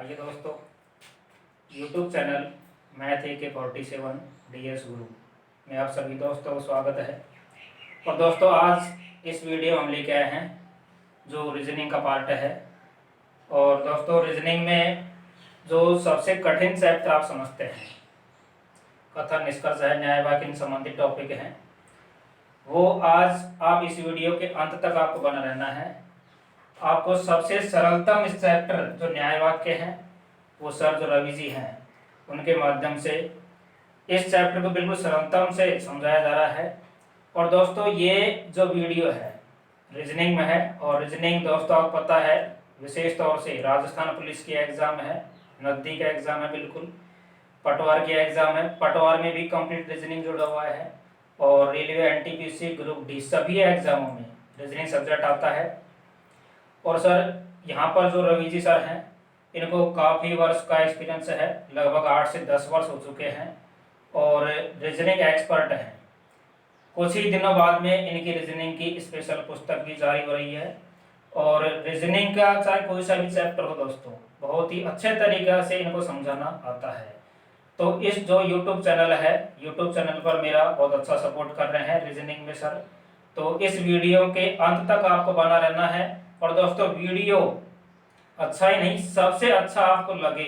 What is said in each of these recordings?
आइए दोस्तों, YouTube channel math AK47 DS गुरु में आप सभी दोस्तों का स्वागत है। और दोस्तों आज इस वीडियो हम लेके आए हैं जो रीजनिंग का पार्ट है। और दोस्तों रीजनिंग में जो सबसे कठिन चैप्टर आप समझते हैं, कथन, निष्कर्ष है, न्याय वाक्य, इन संबंधित टॉपिक हैं, वो आज आप इस वीडियो के अंत तक आपको बना रहना है। आपको सबसे सरलतम इस चैप्टर जो न्याय वाक्य हैं, वो सर जो रवि जी हैं उनके माध्यम से इस चैप्टर को बिल्कुल सरलतम से समझाया जा रहा है। और दोस्तों ये जो वीडियो है रीजनिंग में है, और रीजनिंग दोस्तों आपको पता है विशेष तौर से राजस्थान पुलिस की एग्जाम है, नजदीक का एग्जाम है, बिल्कुल पटवार की एग्जाम है, पटवार में भी कंप्लीट रीजनिंग जुड़ा हुआ है, और रेलवे, NTPC, ग्रुप डी सभी एग्जामों में रीजनिंग सब्जेक्ट आता है। और सर यहाँ पर जो रवि जी सर हैं इनको काफ़ी वर्ष का एक्सपीरियंस है, लगभग 8 से 10 वर्ष हो चुके हैं और रीजनिंग एक्सपर्ट हैं। कुछ ही दिनों बाद में इनकी रीजनिंग की स्पेशल पुस्तक भी जारी हो रही है। और रीजनिंग का चाहे कोई सा भी चैप्टर हो दोस्तों, बहुत ही अच्छे तरीके से इनको समझाना आता है। तो इस जो यूट्यूब चैनल है, यूट्यूब चैनल पर मेरा बहुत अच्छा सपोर्ट कर रहे हैं रीजनिंग में सर। तो इस वीडियो के अंत तक आपको बना रहना है। और दोस्तों वीडियो अच्छा ही नहीं, सबसे अच्छा आपको लगे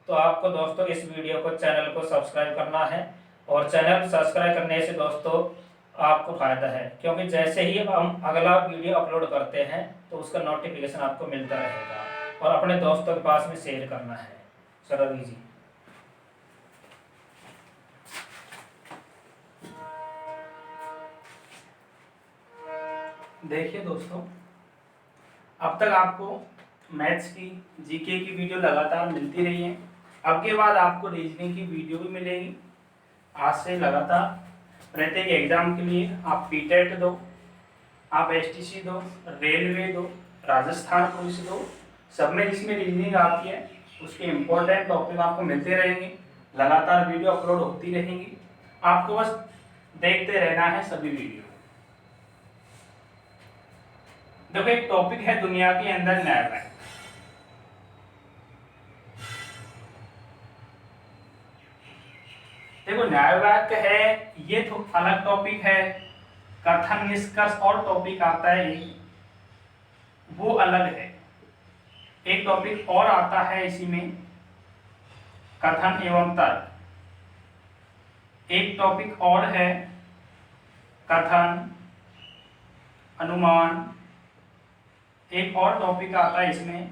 तो आपको दोस्तों इस वीडियो को, चैनल को सब्सक्राइब करना है। और चैनल सब्सक्राइब करने से दोस्तों आपको फायदा है, क्योंकि जैसे ही हम अगला वीडियो अपलोड करते हैं तो उसका नोटिफिकेशन आपको मिलता रहेगा। और अपने दोस्तों के पास में शेयर करना है। सर रवि जी देखिए दोस्तों, अब तक आपको मैथ्स की, जीके की वीडियो लगातार मिलती रही है। अब के बाद आपको रीजनिंग की वीडियो भी मिलेगी। आज से लगातार प्रत्येक एग्जाम के लिए आप पीटेट दो, आप STC दो, रेलवे दो, राजस्थान पुलिस दो, सब में जिसमें रीजनिंग आती है उसके इम्पोर्टेंट टॉपिक आपको मिलते रहेंगे। लगातार वीडियो अपलोड होती रहेंगी, आपको बस देखते रहना है सभी वीडियो। देखो, एक टॉपिक है दुनिया के अंदर न्याय वाक्य। देखो, न्याय वाक्य है ये तो अलग टॉपिक है, कथन, निष्कर्ष और टॉपिक आता है वो अलग है। एक टॉपिक और आता है इसी में, कथन एवं तर्क। एक टॉपिक और है कथन, अनुमान। एक और टॉपिक आता है इसमें,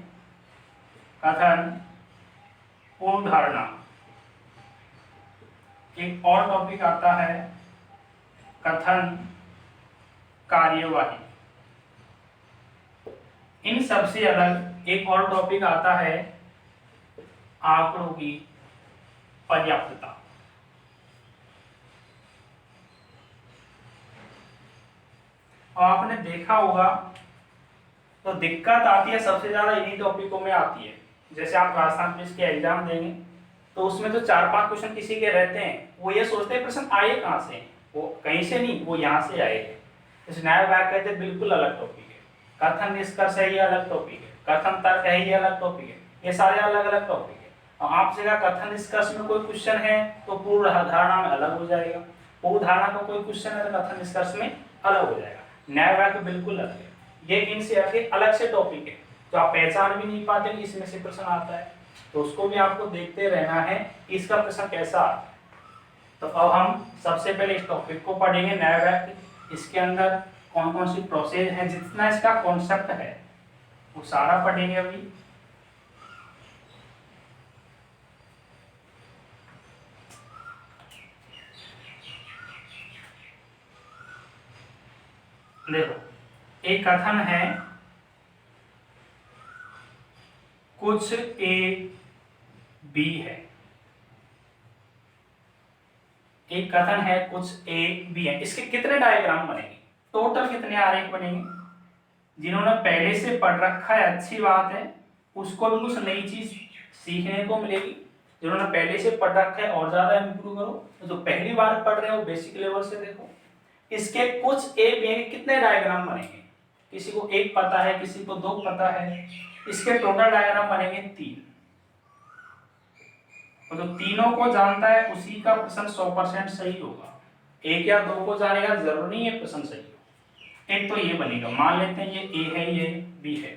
कथन, पूर्व धारणा। एक और टॉपिक आता है कथन, कार्यवाही। इन सबसे अलग एक और टॉपिक आता है आंकड़ों की पर्याप्तता। और आपने देखा होगा तो दिक्कत आती है सबसे ज्यादा इन्हीं टॉपिकों में आती है। जैसे आप राजस्थान पुलिस के एग्जाम देंगे तो उसमें तो 4-5 क्वेश्चन किसी के रहते हैं, वो ये सोचते हैं प्रश्न आए कहाँ से, वो कहीं से नहीं, वो यहाँ से आए हैं। इस न्याय वाक्य बिल्कुल अलग टॉपिक है, कथन निष्कर्ष है ये अलग टॉपिक है, कथन तर्क है ये अलग टॉपिक है, ये सारे अलग अलग टॉपिक है। और आपसे कथन निष्कर्ष में कोई क्वेश्चन है तो पूर्व धारणा में अलग हो जाएगा, पूर्व धारणा का कोई क्वेश्चन है तो कथन निष्कर्ष में अलग हो जाएगा। न्याय वाक्य बिल्कुल अलग है, ये इनसे आगे अलग से टॉपिक है तो आप पहचान भी नहीं पाते कि इसमें से प्रश्न आता है, तो उसको भी आपको देखते रहना है कि इसका प्रश्न कैसा आता है। तो अब हम सबसे पहले इस टॉपिक को पढ़ेंगे, न्याय वाक्य। इसके अंदर कौन कौन सी प्रोसेस है, जितना इसका कॉन्सेप्ट है वो सारा पढ़ेंगे अभी। देखो, एक कथन है कुछ A B है। एक कथन है कुछ A B है। इसके कितने डायग्राम बनेंगे, टोटल कितने आरेख बनेंगे? जिन्होंने पहले से पढ़ रखा है अच्छी बात है, उसको भी कुछ नई चीज सीखने को मिलेगी। जिन्होंने पहले से पढ़ रखा है और ज्यादा इम्प्रूव करो। जो पहली बार पढ़ रहे हो बेसिक लेवल से देखो, इसके कुछ A B के कितने डायग्राम बनेंगे। किसी को एक पता है, किसी को दो पता है, इसके टोटल डायग्राम बनेंगे 3। और जो तीनों को जानता है उसी का प्रश्न 100% सही होगा। एक या दो को जानेगा जरूरी नहीं है प्रश्न सही हो। एक तो ये बनेगा, मान लेते हैं ये ए है ये बी है,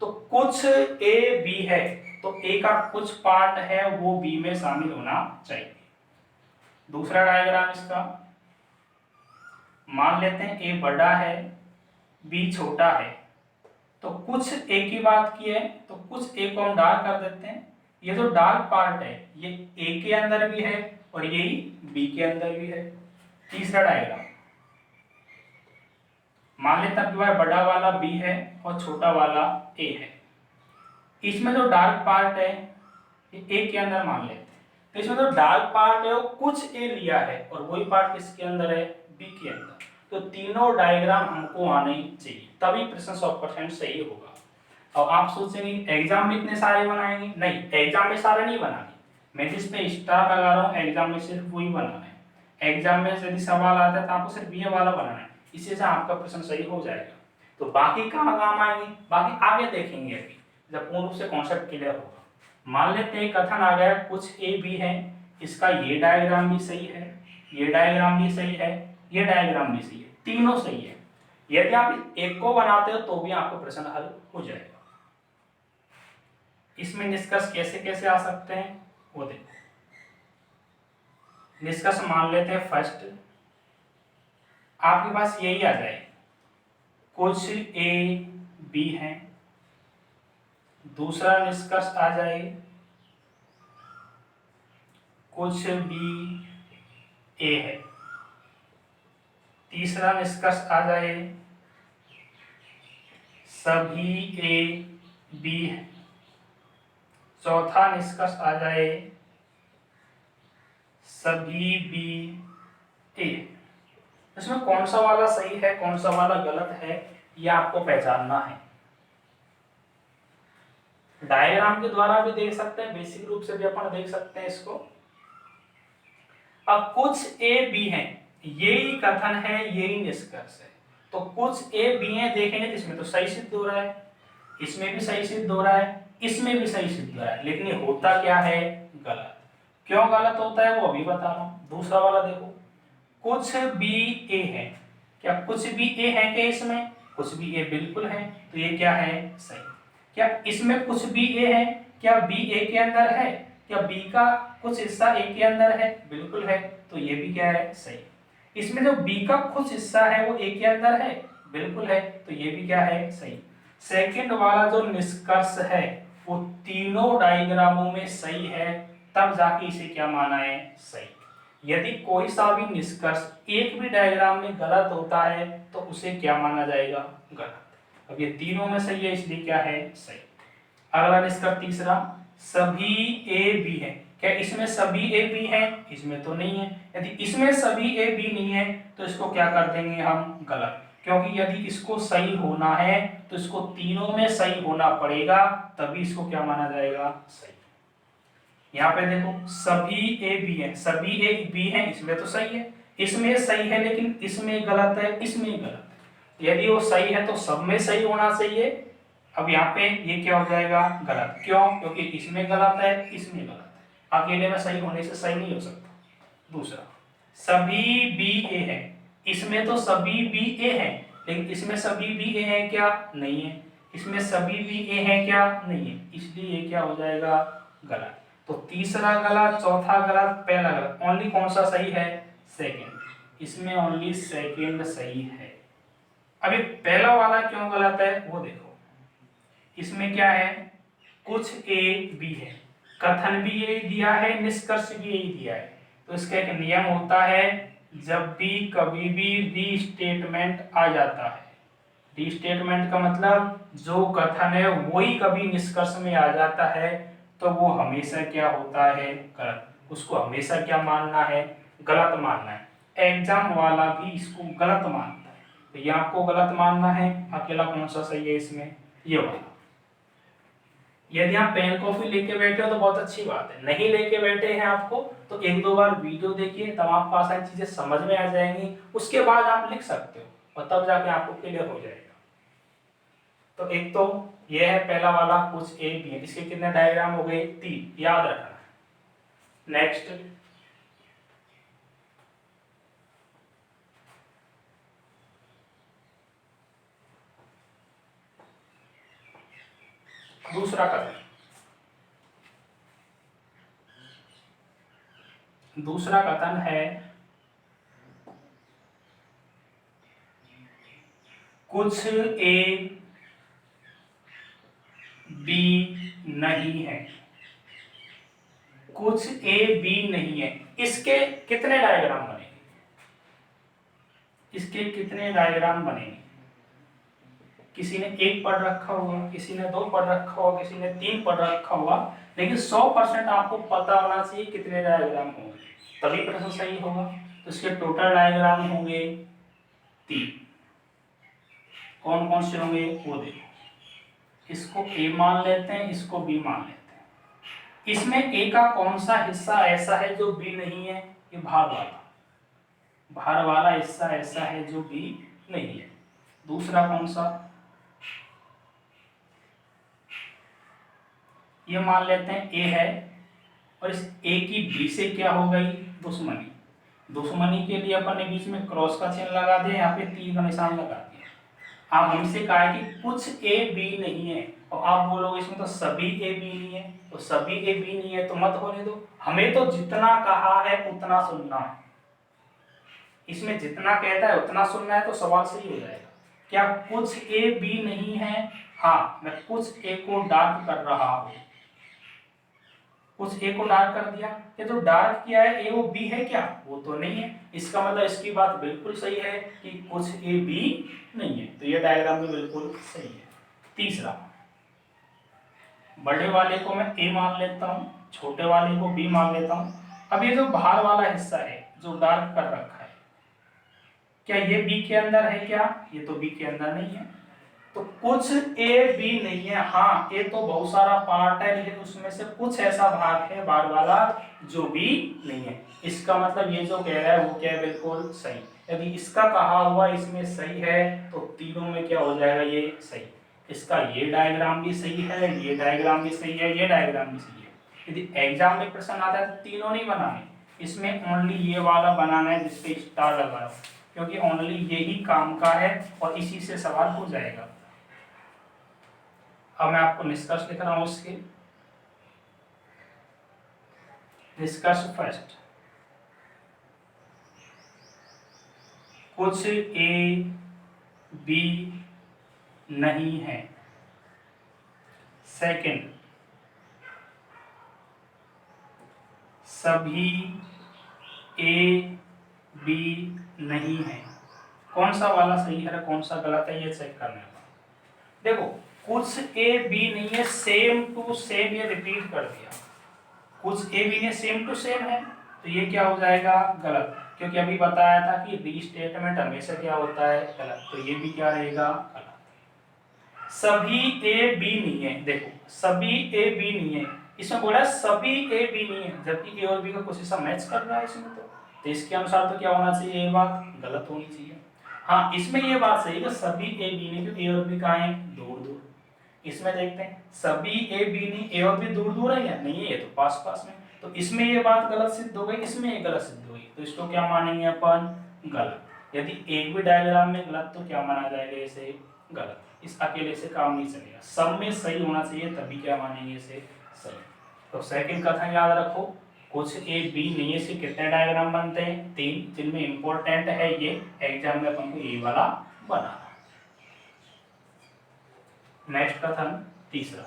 तो कुछ ए बी है तो ए का कुछ पार्ट है वो बी में शामिल होना चाहिए। दूसरा डायग्राम इसका, मान लेते हैं ए बड़ा है बी छोटा है, तो कुछ ए की बात की है तो कुछ ए को हम डार्क कर देते हैं। ये जो डार्क पार्ट है ये ए के अंदर भी है और यही बी के अंदर भी है। तीसरा डायग्राम, मान लेते हैं कि बड़ा वाला बी है और छोटा वाला ए है। इसमें जो डार्क पार्ट है ये ए के अंदर मान लेते हैं, तो इसमें जो डार्क पार्ट है वो कुछ ए लिया है और वही पार्ट किसके अंदर है, बी के अंदर। तो तीनों डायग्राम हमको आने चाहिए तभी प्रश्न 100% सही होगा। और आप सोचेंगे एग्जाम में इतने सारे बनाएंगे, नहीं एग्जाम में सारे नहीं बनाने, मैं जिस पे स्टार लगा रहा हूँ एग्जाम में सिर्फ वही बनाना है। एग्जाम में यदि सवाल आता है तो आपको सिर्फ ये वाला बनाना है, इसी से आपका प्रश्न सही हो जाएगा। तो बाकी कहाँ काम आएंगे, बाकी आगे देखेंगे अभी जब पूर्ण रूप से कॉन्सेप्ट क्लियर होगा। मान लेते हैं कथन आ गया कुछ ए बी है, इसका ये डायग्राम भी सही है, ये डायग्राम भी सही है, ये डायग्राम भी सही है, तीनों सही है। यदि आप एक को बनाते हो तो भी आपको प्रश्न हल हो जाएगा। इसमें निष्कर्ष कैसे कैसे आ सकते हैं वो देखो। निष्कर्ष मान लेते हैं फर्स्ट, आपके पास यही आ जाए कुछ ए बी है। दूसरा निष्कर्ष आ जाए कुछ बी ए है। तीसरा निष्कर्ष आ जाए सभी ए बी है। चौथा निष्कर्ष आ जाए सभी बी ए। इसमें कौन सा वाला सही है कौन सा वाला गलत है ये आपको पहचानना है। डायग्राम के द्वारा भी देख सकते हैं, बेसिक रूप से भी अपन देख सकते हैं इसको। अब कुछ ए बी है, यही कथन है यही निष्कर्ष है। तो कुछ ए बी है देखेंगे तो इसमें तो सही सिद्ध हो रहा है, इसमें भी सही सिद्ध हो रहा है, इसमें भी सही सिद्ध हो रहा है, लेकिन ये होता क्या है गलत। क्यों गलत होता है वो अभी बता रहा हूं। दूसरा वाला देखो कुछ बी ए है, क्या कुछ भी ए है क्या इसमें, कुछ भी ए बिल्कुल है, तो ये क्या है सही। क्या इसमें कुछ भी ए है, क्या बी ए के अंदर है, क्या बी का कुछ हिस्सा ए के अंदर है, बिल्कुल है, तो ये भी क्या है सही। इसमें जो बी का कुछ हिस्सा है वो ए के अंदर है, बिल्कुल है, तो ये भी क्या है सही। सेकंड वाला जो निष्कर्ष है वो तीनों डायग्रामों में सही है, तब जाके इसे क्या माना है सही। यदि कोई सा भी निष्कर्ष एक भी डायग्राम में गलत होता है तो उसे क्या माना जाएगा गलत। अब ये तीनों में सही है इसलिए क्या है सही। अगला निष्कर्ष तीसरा सभी ए बी है, क्या इसमें सभी ए बी है, इसमें तो नहीं है। यदि इसमें सभी ए बी नहीं है तो इसको क्या कर देंगे हम गलत, क्योंकि यदि इसको सही होना है तो इसको तीनों में सही होना पड़ेगा, तभी इसको क्या माना जाएगा सही। यहाँ पे देखो सभी ए बी है, सभी ए बी है, इसमें तो सही है, इसमें सही है, लेकिन इसमें गलत है, इसमें गलत है। यदि वो सही है तो सब में सही होना चाहिए। अब यहाँ पे ये क्या हो जाएगा गलत, क्यों, क्योंकि इसमें गलत है, इसमें गलत है, अकेले में सही होने से सही नहीं हो सकता। दूसरा सभी बी ए है, इसमें तो सभी बी ए है, लेकिन इसमें सभी बी ए है क्या, नहीं है, इसमें सभी बी ए है क्या, नहीं है, इसलिए ये क्या हो जाएगा गलत। तो तीसरा गलत, चौथा गलत, पहला गलत, ओनली कौन सा सही है सेकंड, इसमें ओनली सेकंड सही है। अभी पहला वाला क्यों गलत है वो देखो। इसमें क्या है कुछ ए बी है, कथन भी यही दिया है, निष्कर्ष भी यही दिया है, तो इसका एक नियम होता है जब भी कभी भी रीस्टेटमेंट आ जाता है, रीस्टेटमेंट का मतलब जो कथन है वही कभी निष्कर्ष में आ जाता है तो वो हमेशा क्या होता है गलत, उसको हमेशा क्या मानना है गलत मानना है। एग्जाम वाला भी इसको गलत मानता है, तो ये आपको गलत मानना है। अकेला कौन सा सही है इसमें, ये वाला। यदि आप पेन कॉपी लेके बैठे हो तो बहुत अच्छी बात है, नहीं लेके बैठे हैं आपको तो एक दो बार वीडियो देखिए, तब आपको आसान चीजें समझ में आ जाएंगी, उसके बाद आप लिख सकते हो और तब जाके आपको क्लियर हो जाएगा। तो एक तो ये है पहला वाला कुछ ए बी है, इसके कितने डायग्राम हो गए 3, याद रखना। नेक्स्ट, दूसरा कथन, दूसरा कथन है कुछ ए बी नहीं है, कुछ ए बी नहीं है। इसके कितने डायग्राम बनेंगे? इसके कितने डायग्राम बनेंगे? किसी ने एक पढ़ रखा होगा, किसी ने दो पढ़ रखा होगा, किसी ने तीन पढ़ रखा होगा, लेकिन 100% आपको पता होना चाहिए कितने डायग्राम होंगे, तभी प्रश्न सही होगा। तो इसके टोटल डायग्राम होंगे 3। कौन कौन से होंगे वो देखो। इसको ए मान लेते हैं, इसको बी मान लेते हैं। इसमें ए का कौन सा हिस्सा ऐसा है जो बी नहीं है? ये भार वाला, भार वाला हिस्सा ऐसा है जो बी नहीं है। दूसरा कौन सा? ये मान लेते हैं ए है, और इस ए की बी से क्या हो गई? दुश्मनी। दुश्मनी के लिए अपन ने बीच में क्रॉस का चिन्ह लगा दिया, यहाँ पे तीर का निशान लगा दिया। आप हमसे कहा है कि कुछ ए बी नहीं है, और आप बोलोगे इसमें तो सभी ए बी नहीं है, तो सभी ए बी नहीं है तो मत होने दो। हमें तो जितना कहा है उतना सुनना है, इसमें जितना कहता है उतना सुनना है, तो सवाल सही हो जाएगा। क्या कुछ ए बी नहीं है? हाँ, मैं कुछ ए को डार्क कर रहा हूं, कुछ ए को डार्क कर दिया। ये जो डार्क किया है ए वो बी है क्या? वो तो नहीं है। इसका मतलब इसकी बात बिल्कुल सही है कि कुछ ए बी नहीं है, तो ये डायग्राम भी बिल्कुल सही है। तीसरा, बड़े वाले को मैं ए मान लेता हूं, छोटे वाले को बी मान लेता हूं। अब ये जो बाहर वाला हिस्सा है जो डार्क कर रखा है, क्या ये बी के अंदर है क्या? ये तो बी के अंदर नहीं है, तो कुछ ए बी नहीं है। हाँ, ए तो बहुत सारा पार्ट है, लेकिन उसमें से कुछ ऐसा भाग है बार वाला जो भी नहीं है। इसका मतलब ये जो कह रहा है वो क्या है? बिल्कुल सही। यदि इसका कहा हुआ इसमें सही है तो तीनों में क्या हो जाएगा? ये सही। इसका ये डायग्राम भी सही है, ये डायग्राम भी सही है, ये डायग्राम भी सही है। यदि एग्जाम में प्रश्न आता है तो तीनों नहीं बनाने, इसमें ओनली ये वाला बनाना है जिसपे स्टार लगा है, क्योंकि ओनली यही काम का है और इसी से सवाल हो जाएगा। अब मैं आपको निष्कर्ष लिख रहा हूं इसके। निष्कर्ष फर्स्ट, कुछ ए बी नहीं है। सेकंड, सभी ए बी नहीं है। कौन सा वाला सही है कौन सा गलत है ये चेक करने का। देखो, कुछ ए बी नहीं है, सेम टू सेम ये रिपीट कर दिया। कुछ ए बी नहीं सेम टू सेम है, तो ये क्या हो जाएगा? गलत, क्योंकि अभी बताया था कि रीस्टेटमेंट हमेशा क्या होता है? गलत, तो ये भी क्या रहेगा? गलत। सभी ए बी नहीं है, देखो सभी ए बी नहीं है, इसमें बोला सभी ए बी नहीं है, जबकि ए और बी का कुछ हिस्सा मैच कर रहा है इसमें, तो इसके अनुसार तो क्या होना चाहिए? ये बात गलत होनी चाहिए। हाँ, इसमें ये बात सही है सभी ए बी नहीं, क्योंकि ए और बी कहाँ है? दूर दूर। इसमें देखते हैं सभी ए बी नहीं, ए और बी दूर दूर है या नहीं है? ये तो पास पास में, तो इसमें ये बात गलत सिद्ध हो गई, इसमें ये गलत सिद्ध हो गई, तो इसको क्या मानेंगे अपन? गलत। यदि एक भी डायग्राम में गलत तो क्या माना जाएगा? इसे गलत। इस अकेले से काम नहीं चलेगा, सब में सही होना चाहिए, तभी क्या मानेंगे इसे सही। तो सेकंड कथन याद रखो, कुछ ए बी नहीं है, इसके कितने डायग्राम बनते हैं? 3, जिनमें इंपॉर्टेंट है ये एग्जाम में अपन को ये वाला बनाना। नेक्स्ट कथन तीसरा,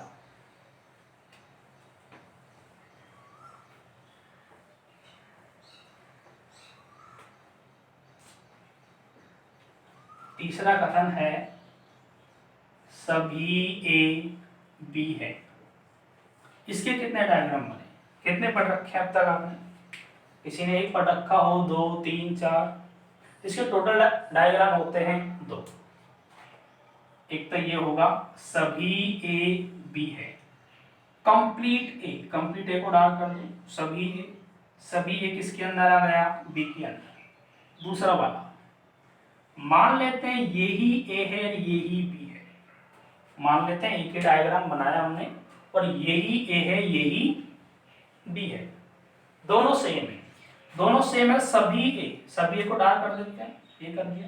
तीसरा कथन है सभी ए बी है। इसके कितने डायग्राम बने? कितने पढ़ रखे हैं अब तक आपने? किसी ने एक पढ़ रखा हो, 2, 3, 4। इसके टोटल डायग्राम होते हैं 2। एक तो ये होगा सभी ए बी है, कंप्लीट ए, कंप्लीट ए को डाल कर दो, सभी ए किसके अंदर आ गया? बी के अंदर। दूसरा वाला मान लेते हैं यही ए है यही बी है, मान लेते हैं ए के डायग्राम बनाया हमने और यही ए है यही बी है। दोनों सेम है, दोनों सेम है, सभी ए को डार्क कर देते हैं, ये कर दिया।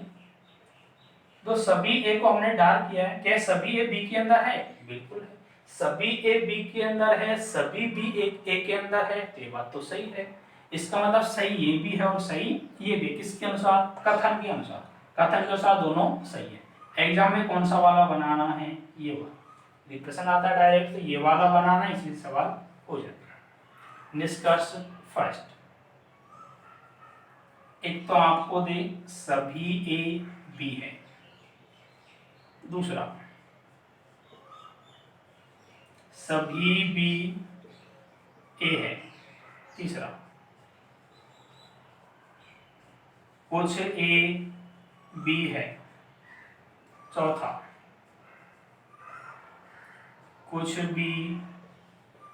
तो सभी ए को हमने डार्क किया है, क्या सभी ए बी के अंदर है? बिल्कुल है। सभी ए बी के अंदर है, सभी बी ए के अंदर है, तो ये बात तो सही है। इसका मतलब सही ये भी है और सही ये भी। किसके अनुसार? कथन के अनुसार। कथन के अनुसार दोनों सही है। एग्जाम में कौन सा वाला बनाना है? ये वाला। प्रश्न आता है डायरेक्ट, तो ये वाला बनाना है, इसलिए सवाल हो जाता है। निष्कर्ष फर्स्ट, एक तो आपको दे सभी ए बी है, दूसरा सभी बी ए है, तीसरा कुछ ए बी है, चौथा कुछ बी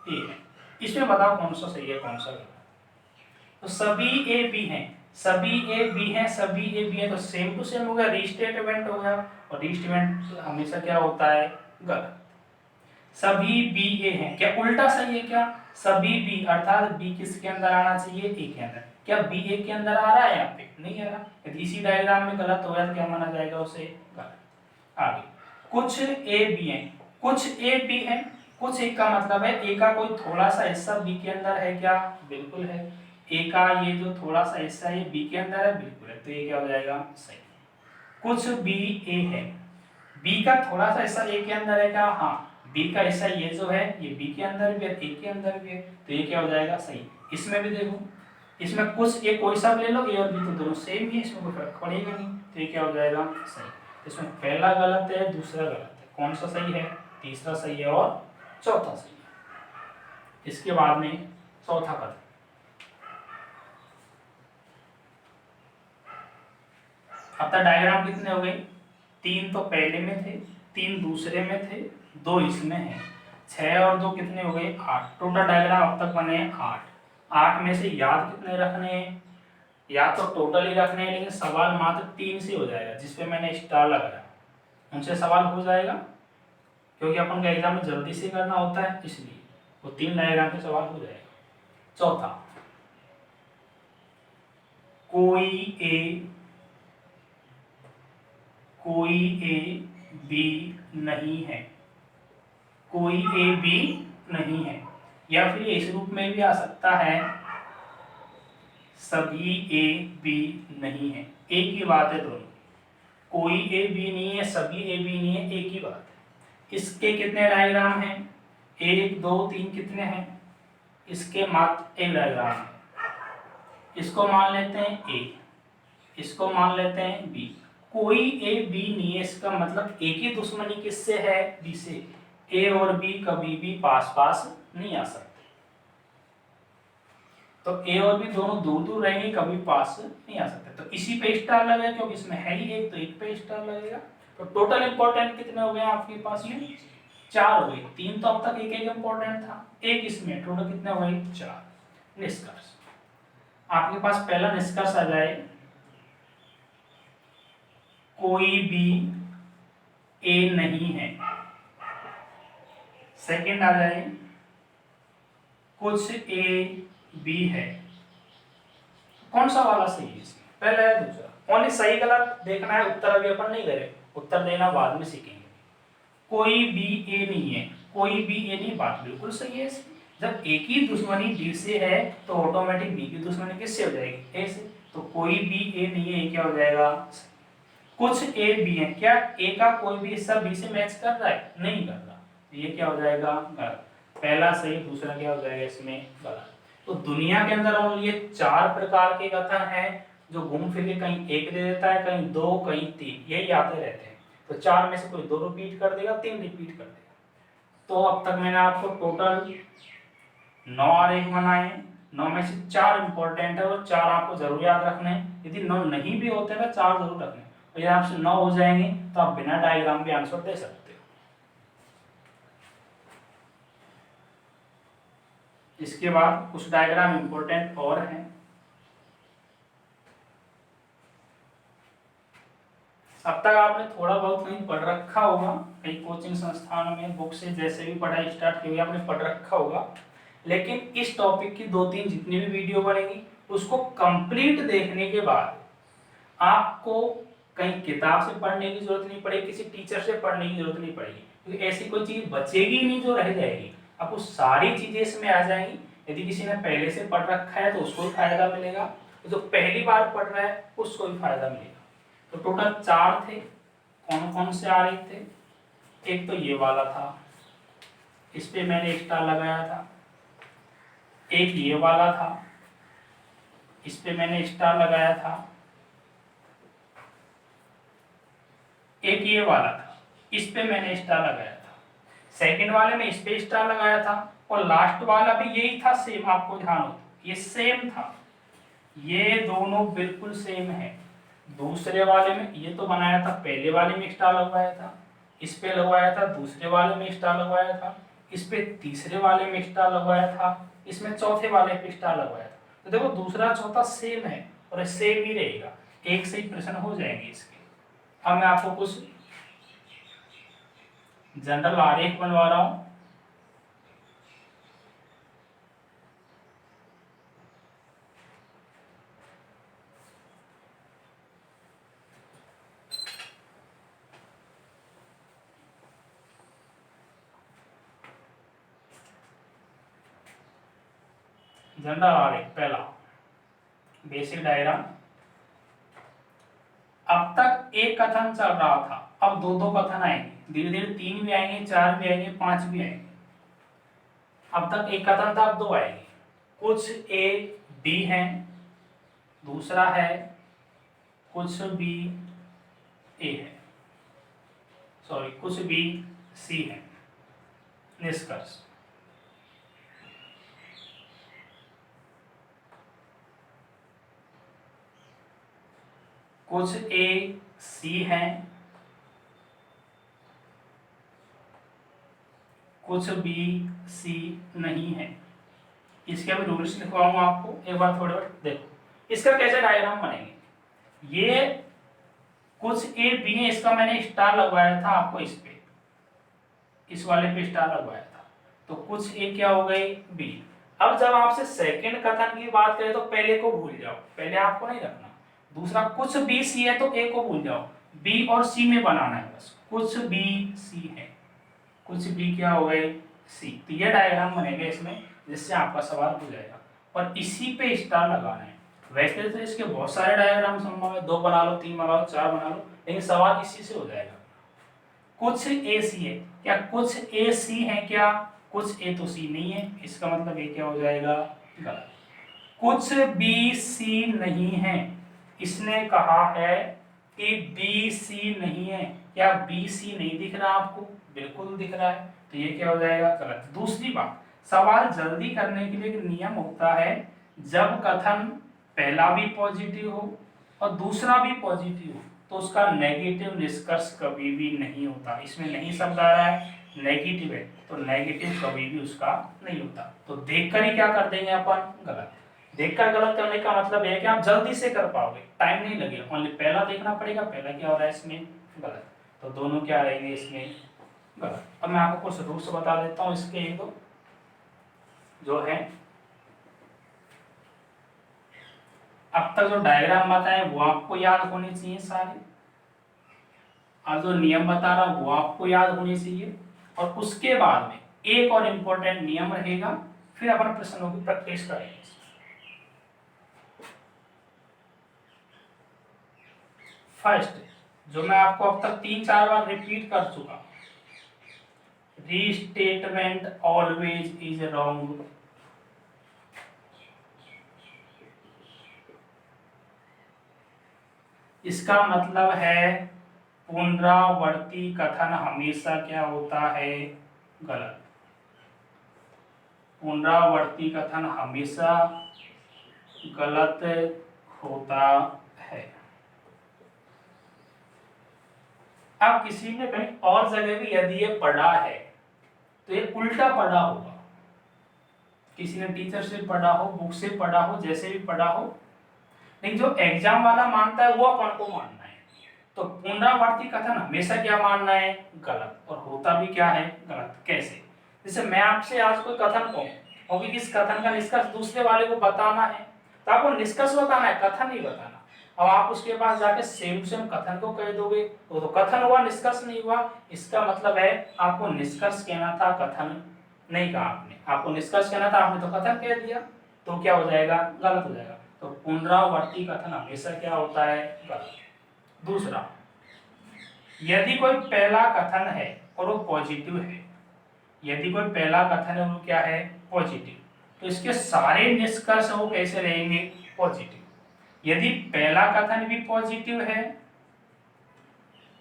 ए है। इसमें बताओ कौन सा सही है कौन सा गलत। तो सभी ए बी हैं, सभी ए बी हैं, सभी ए बी है, तो सेम टू सेम हो गया, रीस्टेटमेंट हो गया, और रीस्टेटमेंट हमेशा क्या होता है? गलत। सभी बी ए हैं, क्या उल्टा सही है? क्या सभी बी अर्थात बी किसके अंदर आना चाहिए? ए के अंदर। क्या बी ए के अंदर आ रहा है? यहाँ पे नहीं आ रहा। यदि इसी डायग्राम में गलत हो जाए तो क्या माना जाएगा उसे? गलत। आगे कुछ ए बी हैं, कुछ ए बी हैं, कुछ ए का मतलब है ए का कोई थोड़ा सा हिस्सा बी के अंदर है क्या? बिल्कुल है। ए का ये जो थोड़ा सा हिस्सा है बी के अंदर है, बिल्कुल है, तो ये क्या हो जाएगा? सही। कुछ बी ए है, बी का थोड़ा सा हिस्सा ए के अंदर है क्या? हाँ, बी का हिस्सा ये जो है ये बी के अंदर भी है, ए के अंदर भी है, तो ये क्या हो जाएगा? सही। इसमें भी देखो, इसमें कुछ ए कोई सा ले लो, ए और बी तो दोनों सेम ही है, इसमें कोई फर्क पड़ेगा नहीं, तो ये क्या हो जाएगा? सही। इसमें पहला गलत है, दूसरा गलत है, कौन सा सही है? तीसरा सही है और चौथा सही है। इसके बाद में चौथा कथन, अब तक डायग्राम कितने हो गए? 3 तो पहले में थे, 3 दूसरे में थे, 2 इसमें है, 6 और 2 कितने हो गए? 8। टोटल डायग्राम अब तक बने 8। 8 में से याद कितने रखने हैं? या तो टोटल ही रखने हैं, लेकिन सवाल मात्र 3 से हो जाएगा, जिसपे मैंने स्टार लगाया उनसे सवाल हो जाएगा, क्योंकि अपन का एग्जाम में जल्दी से करना होता है, इसलिए वो 3 डायग्राम पे सवाल हो जाएगा। चौथा, कोई ए बी नहीं है, कोई ए बी नहीं है, या फिर इस रूप में भी आ सकता है सभी ए बी नहीं है। एक ही बात है दोनों, कोई ए बी नहीं है, सभी ए बी नहीं है, एक ही बात है। इसके कितने डायग्राम हैं? 1 2 3 कितने हैं? इसके मात्र एक डायग्राम है। इसको मान लेते हैं ए, इसको मान लेते हैं बी। कोई ए बी नहीं है, इसका मतलब एक ही दुश्मनी किससे है? बी से। ए और बी कभी भी पास पास नहीं आ सकते, तो ए और बी दोनों दूर दूर रहेंगे, कभी पास नहीं आ सकते, तो इसी पे स्टार लगेगा, क्योंकि इसमें है ही एक, तो एक पे स्टार लगेगा। तो टोटल इंपॉर्टेंट कितने हो गए आपके पास में? 4 हो गए। 3 तो अब तक एक एक इंपॉर्टेंट था, एक इसमें, टोटल कितने हो गए? 4। निष्कर्ष, आपके पास पहला निष्कर्ष आ जाए, कोई भी ए नहीं है। सेकंड आ जाए, कुछ ए बी है। कौन सा वाला सही है इसमें? पहला है दूसरा? ओनली सही गलत देखना है, उत्तर अभी अपन नहीं करे, उत्तर देना बाद में सीखेंगे। कोई बी ए नहीं है, कोई बी ए नहीं, बात बिल्कुल सही है इसमें। जब एक ही दुश्मनी बी से है तो ऑटोमेटिक बी की दुश्मनी किससे हो जाएगी? ए से, तो कोई बी ए नहीं है, क्या हो जाएगा? कुछ ए बी है, क्या ए का कोई भी हिस्सा बी से मैच कर रहा है? नहीं कर रहा, ये क्या हो जाएगा? गलत। पहला सही, दूसरा क्या हो जाएगा इसमें? गलत। तो दुनिया के अंदर ओनली ये 4 प्रकार के कथन हैं, जो घूम फिर के कहीं 1 दे देता है, कहीं 2, कहीं 3, यही आते रहते हैं। तो 4 में से कोई 2 रिपीट कर देगा, 3 रिपीट कर देगा। तो अब तक मैंने आपको टोटल 9 आरेख बनाए, 9 में से 4 इंपॉर्टेंट है और 4 आपको जरूर याद रखने हैं। यदि 9 नहीं भी होते तो 4 जरूर रखने, और यदि आपसे 9 हो जाएंगे तो आप बिना डायग्राम भी आंसर दे सकते हो। इसके बाद कुछ डायग्राम इंपॉर्टेंट और हैं। अब तक आपने थोड़ा बहुत कहीं पढ़ रखा होगा, कहीं कोचिंग संस्थान में बुक से जैसे भी पढ़ाई स्टार्ट की हुई आपने पढ़ रखा होगा, लेकिन इस टॉपिक की 2-3 जितनी भी वीडियो बनेगी उसको कंप्लीट देखने के बाद आपको कहीं किताब से पढ़ने की जरूरत नहीं पड़ेगी, किसी टीचर से पढ़ने की जरूरत नहीं पड़ेगी, क्योंकि ऐसी कोई चीज बचेगी नहीं जो रह जाएगी। आपको सारी चीजें इसमें आ जाएंगी। यदि किसी ने पहले से पढ़ रखा है तो उसको भी फायदा मिलेगा, तो जो पहली बार पढ़ रहा है उसको भी फायदा मिलेगा। तो टोटल 4 थे। कौन कौन से आ रहे थे? एक तो ये वाला था, इस पे मैंने स्टार लगाया था। एक ये वाला था, इस पे मैंने स्टार लगाया था। एक ये वाला था, इस पे मैंने स्टार लगाया था। सेकंड वाले में इस पे स्टार लगाया था, और लास्ट वाला भी यही था सेम। आपको ध्यान हो, ये सेम था, ये दोनों बिल्कुल सेम है। दूसरे वाले में ये तो बनाया था, पहले वाले में स्टार लगवाया था, इस पे लगवाया था, दूसरे वाले में स्टार लगवाया था, इस पे तीसरे वाले में स्टार लगवाया था, इसमें चौथे वाले पे स्टार लगवाया था। तो देखो दूसरा चौथा सेम है और सेम ही रहेगा, एक से ही प्रश्न हो जाएंगे इसके। अब मैं आपको कुछ जनरल आरेख बनवा रहा हूं। जनरल आरेख पहला, बेसिक डायग्राम। अब तक एक कथन चल रहा था, अब दो दो कथन आएंगे, धीरे धीरे 3 भी आएंगे, 4 भी आएंगे, 5 भी आएंगे। अब तक एक कथन था, अब 2 आएंगे। कुछ ए बी है, दूसरा है कुछ बी ए है, सॉरी कुछ बी सी है। निष्कर्ष, कुछ ए सी है, कुछ बी सी नहीं है। इसके अभी रूल्स लिखवाऊंगा आपको, एक बार थोड़े बार देखो इसका कैसे डायग्राम बनेंगे। ये कुछ ए बी है, इसका मैंने स्टार लगवाया था आपको, इस पे इस वाले पे स्टार लगवाया था, तो कुछ ए क्या हो गई बी। अब जब आपसे सेकंड कथन की बात करें तो पहले को भूल जाओ, पहले आपको नहीं रखना। दूसरा कुछ बी सी है तो ए को भूल जाओ, बी और सी में बनाना है बस। कुछ बी सी है, कुछ बी क्या हो गए सी। तो ये डायग्राम बनेगा इसमें, जिससे आपका सवाल हो जाएगा, और इसी पे स्टार लगाना है। वैसे तो इसके बहुत सारे डायग्राम संभव है, 2 बना लो, 3 बना लो, 4 बना लो, लेकिन सवाल इसी से हो जाएगा। कुछ ए सी है, क्या कुछ ए सी है क्या? कुछ ए तो सी नहीं है, इसका मतलब ये क्या हो जाएगा गलत। कुछ बी सी नहीं है, इसने कहा है कि बी सी नहीं है। क्या बी सी नहीं दिख रहा आपको? बिल्कुल दिख रहा है, तो ये क्या हो जाएगा गलत। दूसरी बात, सवाल जल्दी करने के लिए एक नियम होता है, जब कथन पहला भी पॉजिटिव हो और दूसरा भी पॉजिटिव हो तो उसका नेगेटिव निष्कर्ष कभी भी नहीं होता। इसमें नहीं शब्द आ रहा है, नेगेटिव है, तो नेगेटिव कभी भी उसका नहीं होता। तो देखकर ही क्या कर देंगे अपन गलत। देखकर गलत करने का मतलब है कि आप जल्दी से कर पाओगे, टाइम नहीं लगेगा, ओनली पहला देखना पड़ेगा, पहला क्या हो रहा है इसमें गलत, तो दोनों क्या रहेंगे इसमें गलत। अब मैं आपको कुछ रूल्स बता देता हूँ इसके, एक दो जो है। अब तक जो डायग्राम बताए वो आपको याद होने चाहिए सारे, और जो नियम बता रहा हूं वो आपको याद होने चाहिए। और उसके बाद में एक और इम्पोर्टेंट नियम रहेगा, फिर अपन प्रश्नों की प्रैक्टिस करेंगे। फर्स्ट, जो मैं आपको अब तक 3-4 बार रिपीट कर चुका, रीस्टेटमेंट ऑलवेज इज रॉन्ग। इसका मतलब है पुनरावर्ती कथन हमेशा क्या होता है गलत। पुनरावर्ती कथन हमेशा गलत होता है। अब किसी ने कहीं और जगह भी यदि ये पढ़ा है तो ये उल्टा पढ़ा होगा, किसी ने टीचर से पढ़ा हो, बुक से पढ़ा हो, जैसे भी पढ़ा हो, लेकिन जो एग्जाम वाला मानता है वो अपन को मानना है। तो पुनरावर्ती कथन हमेशा क्या मानना है गलत, और होता भी क्या है गलत। कैसे? जैसे मैं आपसे आज कोई कथन कहूं और भी किस कथन का निष्कर्ष दूसरे वाले को बताना है, तो आपको निष्कर्ष बताना है, कथन नहीं बताना। अब आप उसके पास जाके सेम सेम कथन को कह दोगे तो कथन हुआ, निष्कर्ष नहीं हुआ। इसका मतलब है आपको निष्कर्ष कहना था, कथन नहीं कहा आपने। आपको निष्कर्ष कहना था, आपने तो कथन कह दिया, तो क्या हो जाएगा, गलत हो जाएगा। तो पुनरावर्ती कथन हमेशा क्या होता है, गलत। दूसरा, यदि कोई पहला कथन है और वो पॉजिटिव है, यदि कोई पहला कथन है वो क्या है, पॉजिटिव, तो इसके सारे निष्कर्ष वो कैसे रहेंगे, पॉजिटिव। यदि पहला कथन भी पॉजिटिव है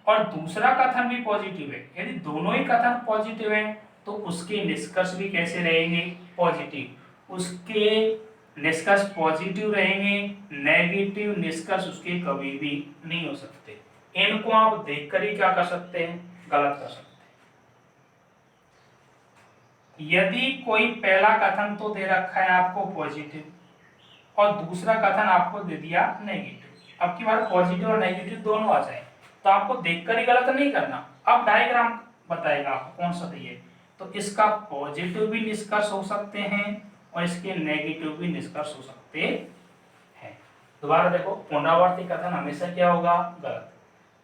और दूसरा कथन भी पॉजिटिव है, यदि दोनों ही कथन पॉजिटिव हैं, तो उसके निष्कर्ष भी कैसे रहेंगे, पॉजिटिव। उसके निष्कर्ष पॉजिटिव रहेंगे, नेगेटिव निष्कर्ष उसके कभी भी नहीं हो सकते। इनको आप देखकर ही क्या कर सकते हैं, गलत कर सकते हैं। यदि कोई पहला कथन तो दे रखा है आपको पॉजिटिव और दूसरा कथन आपको दे दिया नेगेटिव, अब की बार पॉजिटिव और नेगेटिव दोनों आ जाए, तो आपको देखकर ही गलत नहीं करना। अब डायग्राम बताएगा आपको कौन सा सही है। तो इसका पॉजिटिव भी निष्कर्ष हो सकते हैं और इसके नेगेटिव भी निष्कर्ष हो सकते हैं। दोबारा देखो, पुनरावर्ती कथन हमेशा क्या होगा, गलत।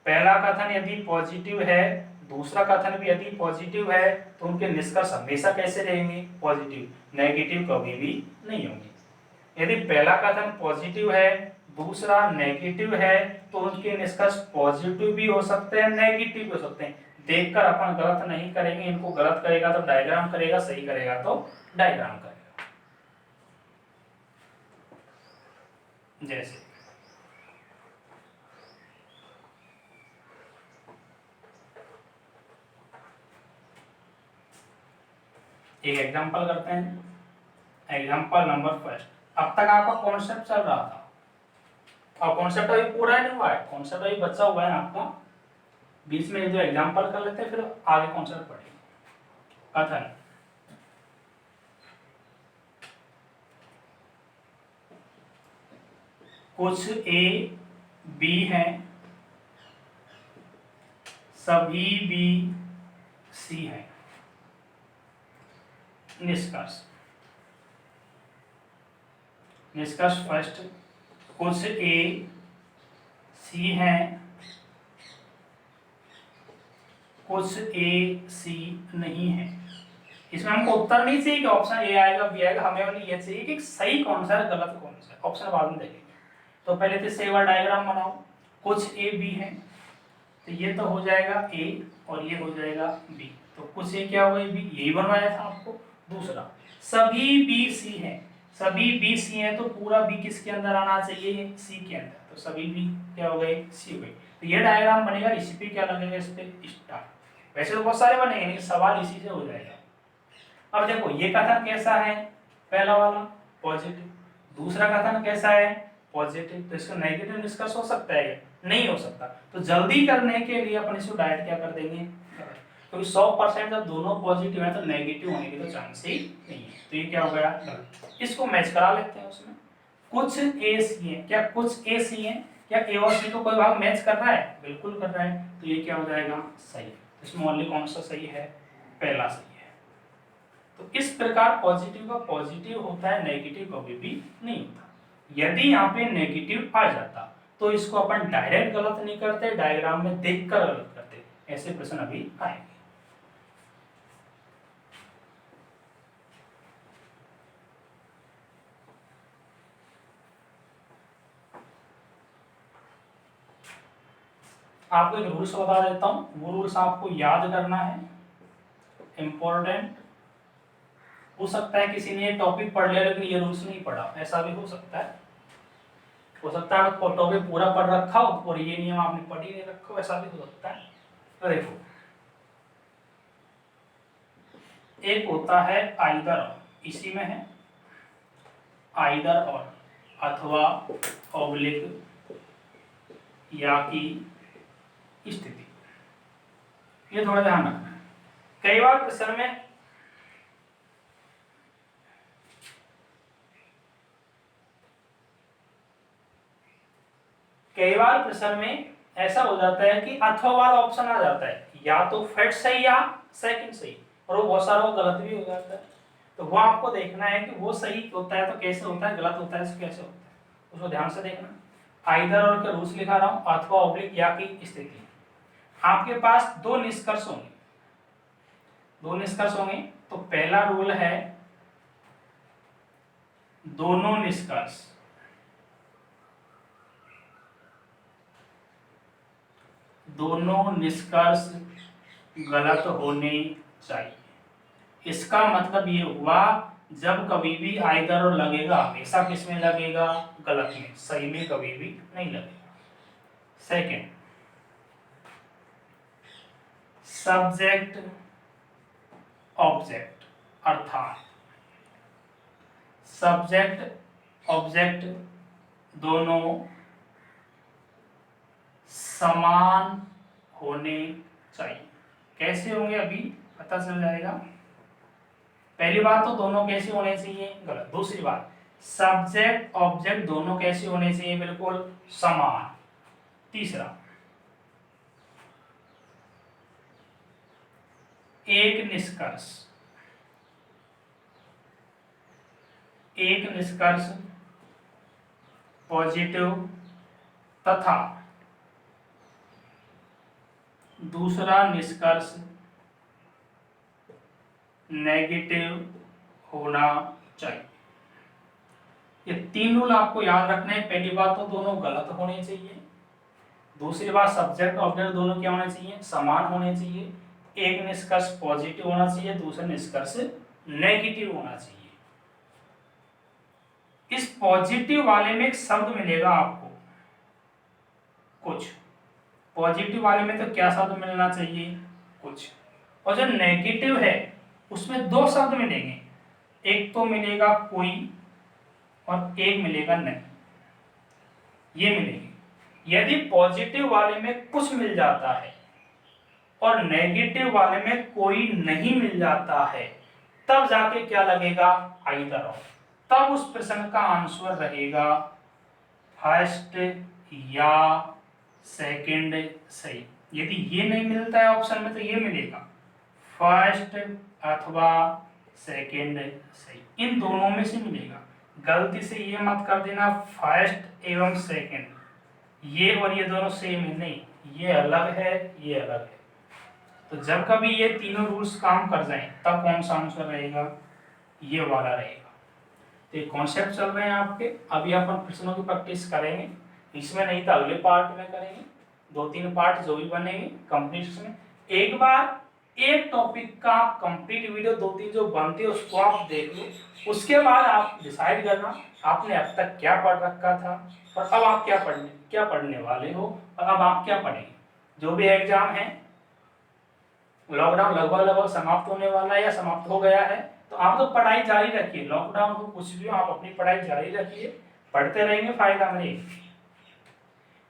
पहला कथन यदि पॉजिटिव है, दूसरा कथन भी यदि पॉजिटिव है, तो उनके निष्कर्ष हमेशा कैसे रहेंगे, पॉजिटिव। नेगेटिव कभी भी नहीं होंगे। यदि पहला कथन पॉजिटिव है, दूसरा नेगेटिव है, तो उनके निष्कर्ष पॉजिटिव भी हो सकते हैं, नेगेटिव भी हो सकते हैं। देखकर अपन गलत नहीं करेंगे, इनको गलत करेगा तो डायग्राम करेगा, सही करेगा तो डायग्राम करेगा। जैसे एक एग्जांपल करते हैं, एग्जांपल नंबर फर्स्ट। अब तक आपका कॉन्सेप्ट चल रहा था और कॉन्सेप्ट अभी पूरा नहीं हुआ है, कॉन्सेप्ट अभी बचा हुआ है आपका। बीच में जो एग्जांपल कर लेते हैं, फिर आगे कॉन्सेप्ट पढ़ेंगे। कथन, कुछ ए बी हैं, सभी बी सी हैं। निष्कर्ष, निष्कर्ष फर्स्ट, कुछ ए सी हैं, कुछ ए सी नहीं है। इसमें हमको उत्तर नहीं चाहिए कि ऑप्शन ए आएगा बी आएगा, हमें वाली ये चाहिए कि सही कौन सा है, गलत कौन सा है। ऑप्शन बाद में देखेंगे। तो पहले तो सही वाला डायग्राम बनाओ। कुछ ए बी है, तो ये तो हो जाएगा ए और ये हो जाएगा बी, तो कुछ ए क्या होगा, बी, यही बनवाया था आपको। दूसरा, सभी बी सी है, सभी बी सी है, तो पूरा बी किसके अंदर आना चाहिए, सी के अंदर, तो सभी बी क्या हो गए, सी हो गए। तो ये डायग्राम बनेगा, इसी पे क्या लगेगा, इस पे स्टार। वैसे तो बहुत सारे बनेंगे, लेकिन सवाल इसी से हो जाएगा। अब देखो ये कथन कैसा है, पहला वाला पॉजिटिव, दूसरा कथन कैसा है, पॉजिटिव, तो इसका नेगेटिव निष्कर्ष हो सकता है, नहीं हो सकता। तो जल्दी करने के लिए अपन इसको डायरेक्ट क्या कर देंगे, क्योंकि 100% जब दोनों पॉजिटिव है तो नेगेटिव होने की तो चांस ही नहीं है। तो ये क्या हो गया, गलत। इसको मैच करा लेते हैं उसमें। कुछ ए सी है, क्या कुछ ए सी है, क्या ए और सी को कोई भाग मैच कर रहा है, बिल्कुल कर रहा है, तो ये क्या हो जाएगा, सही। इसमें ओनली कौन सा सही है, पहला सही है। तो इस प्रकार पॉजिटिव का पॉजिटिव होता है, नेगेटिव कभी भी नहीं होता। यदि यहाँ पे नेगेटिव आ जाता तो इसको अपन डायरेक्ट गलत नहीं करते, डायग्राम में देखकर गलत करते। ऐसे प्रश्न अभी आएंगे। आपको एक रूल्स बता देता हूँ, वो रूल्स आपको याद करना है, इम्पोर्टेंट। हो सकता है किसी ने ये टॉपिक पढ़ लिया लेकिन ये रूल्स नहीं पढ़ा, ऐसा भी हो सकता है। हो सकता है टॉपिक पूरा पढ़ रखा हो और ये नियम आपने पढ़ ही नहीं रखा हो, ऐसा भी हो सकता है। तो देखो, एक होता है आइदर और, इसी में है आइदर और, अथवा, ऑब्लिक, या की स्थिति। ये थोड़ा ध्यान रखना है। कई बार प्रश्न में ऐसा हो जाता है कि अथवा वाला ऑप्शन आ जाता है, या तो फर्स्ट सही या सेकंड सही, और वो बहुत सारा गलत भी हो जाता है। तो वो आपको देखना है कि वो सही होता है तो कैसे होता है, गलत होता है तो कैसे होता है, उसको ध्यान से देखना। आइदर और के रूल्स लिखा रहा हूं, अथवा ऑब्लिक या की स्थिति। आपके पास दो निष्कर्ष होंगे, दो निष्कर्ष होंगे। तो पहला रूल है दोनों निष्कर्ष गलत होने चाहिए। इसका मतलब ये हुआ जब कभी भी आइदर और लगेगा हमेशा किस में लगेगा, गलत में, सही में कभी भी नहीं लगेगा। सेकंड, सब्जेक्ट ऑब्जेक्ट, अर्थात सब्जेक्ट ऑब्जेक्ट दोनों समान होने चाहिए। कैसे होंगे अभी पता चल जाएगा। पहली बात तो दोनों कैसे होने चाहिए, गलत। दूसरी बात, सब्जेक्ट ऑब्जेक्ट दोनों कैसे होने चाहिए, बिल्कुल समान। तीसरा, एक निष्कर्ष पॉजिटिव तथा दूसरा निष्कर्ष नेगेटिव होना चाहिए। ये तीन रूल आपको याद रखने हैं। पहली बात तो दोनों गलत होने चाहिए। दूसरी बात, सब्जेक्ट ऑब्जेक्ट दोनों क्या होने चाहिए, समान होने चाहिए। एक निष्कर्ष पॉजिटिव होना चाहिए, दूसरा निष्कर्ष नेगेटिव होना चाहिए। इस पॉजिटिव वाले में एक शब्द मिलेगा आपको कुछ, पॉजिटिव वाले में तो क्या शब्द मिलना चाहिए, कुछ। और जो नेगेटिव है उसमें दो शब्द मिलेंगे, एक तो मिलेगा कोई और एक मिलेगा नहीं, ये मिलेंगे। यदि पॉजिटिव वाले में कुछ मिल जाता है और नेगेटिव वाले में कोई नहीं मिल जाता है, तब जाके क्या लगेगा, आइदर और। तब उस प्रश्न का आंसर रहेगा फर्स्ट या सेकंड सही। यदि ये नहीं मिलता है ऑप्शन में तो ये मिलेगा फर्स्ट अथवा सेकंड सही, इन दोनों में से मिलेगा। गलती से ये मत कर देना फर्स्ट एवं सेकंड, ये और ये दोनों सेम है, नहीं, ये अलग है, ये अलग है। तो जब कभी ये तीनों रूल्स काम कर जाएं तब कौन सा आंसर रहेगा, ये वाला रहेगा। तो ये कॉन्सेप्ट चल रहे हैं आपके। अभी अपन प्रश्नों की प्रैक्टिस करेंगे, इसमें नहीं तो अगले पार्ट में करेंगे। 2-3 पार्ट जो भी बनेंगे कंप्लीट में, एक बार एक टॉपिक का कंप्लीट वीडियो 2-3 जो बनते हैं उसको आप देख लो। उसके बाद आप डिसाइड करना आपने अब तक क्या पढ़ रखा था और अब आप क्या पढ़ने वाले हो और अब आप क्या पढ़ेंगे। जो भी एग्जाम है, लॉकडाउन लगभग समाप्त होने वाला है या समाप्त हो गया है, तो आप तो पढ़ाई जारी रखिए। लॉकडाउन हो कुछ भी हो, आप अपनी पढ़ाई जारी रखिए, पढ़ते रहेंगे, फायदा मिलेगा।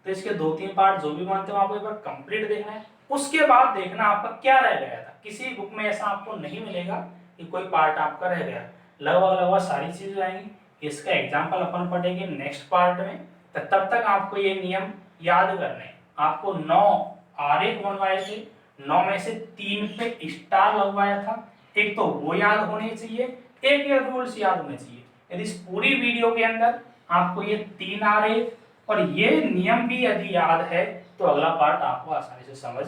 तो इसके 2-3 पार्ट जो भी बनते हो आपको एक बार कंप्लीट देखना है। उसके बाद देखना आपका क्या रह गया था। किसी बुक में ऐसा आपको नहीं मिलेगा कि कोई पार्ट आपका रह गया, लगभग सारी चीजें आएंगी। इसका एग्जाम्पल अपन पढ़ेंगे नेक्स्ट पार्ट में। तब तक आपको ये नियम याद करने हैं। आपको 9 आरेख बनवाए थे, 9 में से 3 पे स्टार लगवाया था। एक तो वो याद होने चाहिए, एक ये रूल्स याद होने चाहिए। यदि इस पूरी वीडियो के अंदर आपको ये 3 आरेख और ये नियम भी यदि याद है तो अगला पार्ट आपको आसानी से समझ